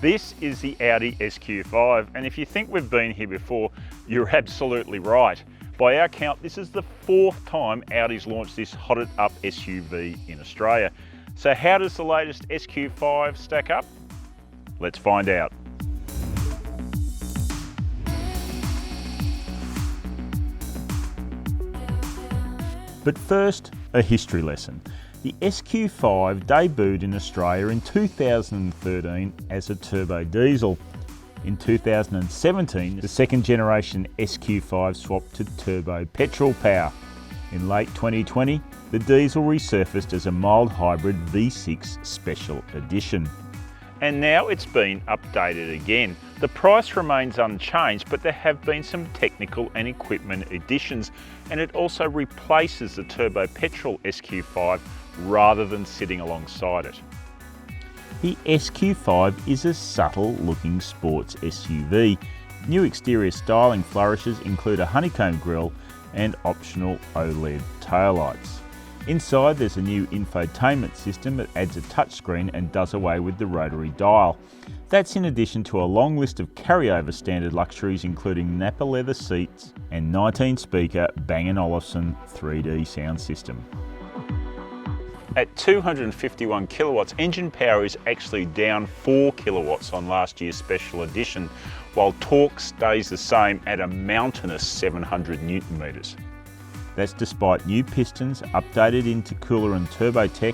This is the Audi SQ5, and if you think we've been here before, you're absolutely right. By our count, this is the 4th time Audi's launched this hotted up SUV in Australia. So how does the latest SQ5 stack up? Let's find out. But first, a history lesson. The SQ5 debuted in Australia in 2013 as a turbo diesel. In 2017, the second generation SQ5 swapped to turbo-petrol power. In late 2020, the diesel resurfaced as a mild hybrid V6 Special Edition. And now it's been updated again. The price remains unchanged, but there have been some technical and equipment additions, and it also replaces the turbo-petrol SQ5 rather than sitting alongside it. The SQ5 is a subtle looking sports SUV. New exterior styling flourishes include a honeycomb grille and optional OLED taillights. Inside there's a new infotainment system that adds a touchscreen and does away with the rotary dial. That's in addition to a long list of carryover standard luxuries including Napa leather seats and 19-speaker Bang & Olufsen 3D sound system. At 251 kilowatts, engine power is actually down 4 kilowatts on last year's special edition, while torque stays the same at a mountainous 700 Newton meters. That's despite new pistons, updated intercooler and turbo tech,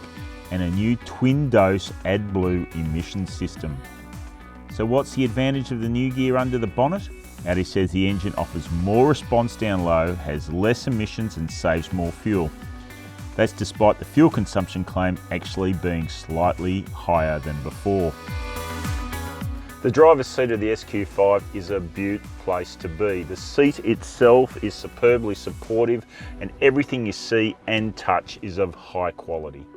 and a new twin-dose AdBlue emission system. So what's the advantage of the new gear under the bonnet? Audi says the engine offers more response down low, has less emissions and saves more fuel. That's despite the fuel consumption claim actually being slightly higher than before. The driver's seat of the SQ5 is a beaut place to be. The seat itself is superbly supportive and everything you see and touch is of high quality.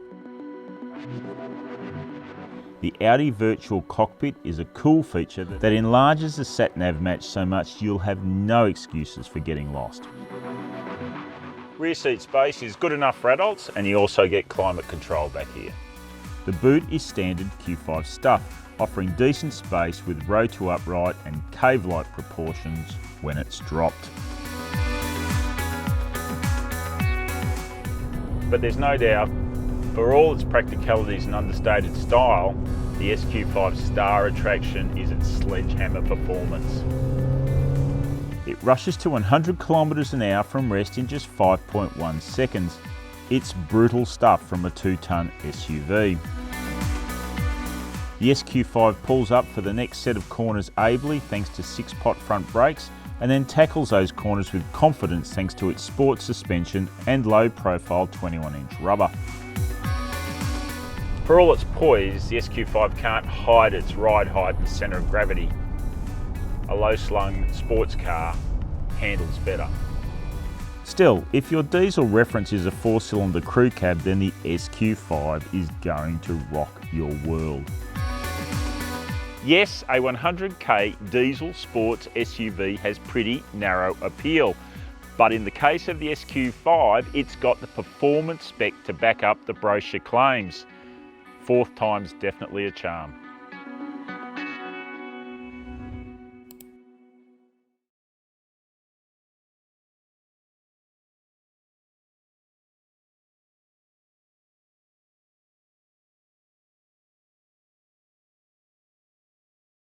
The Audi Virtual Cockpit is a cool feature that enlarges the sat-nav match so much you'll have no excuses for getting lost. Rear seat space is good enough for adults, and you also get climate control back here. The boot is standard Q5 stuff, offering decent space with row to upright and cave-like proportions when it's dropped. But there's no doubt, for all its practicalities and understated style, the SQ5's star attraction is its sledgehammer performance. It rushes to 100 kilometers an hour from rest in just 5.1 seconds. It's brutal stuff from a 2-ton SUV. The SQ5 pulls up for the next set of corners ably thanks to 6-pot front brakes, and then tackles those corners with confidence thanks to its sport suspension and low-profile 21-inch rubber. For all its poise, the SQ5 can't hide its ride height and centre of gravity. A low-slung sports car handles better. Still, if your diesel reference is a 4-cylinder crew cab, then the SQ5 is going to rock your world. Yes, a 100k diesel sports SUV has pretty narrow appeal, but in the case of the SQ5, it's got the performance spec to back up the brochure claims. 4th time's definitely a charm.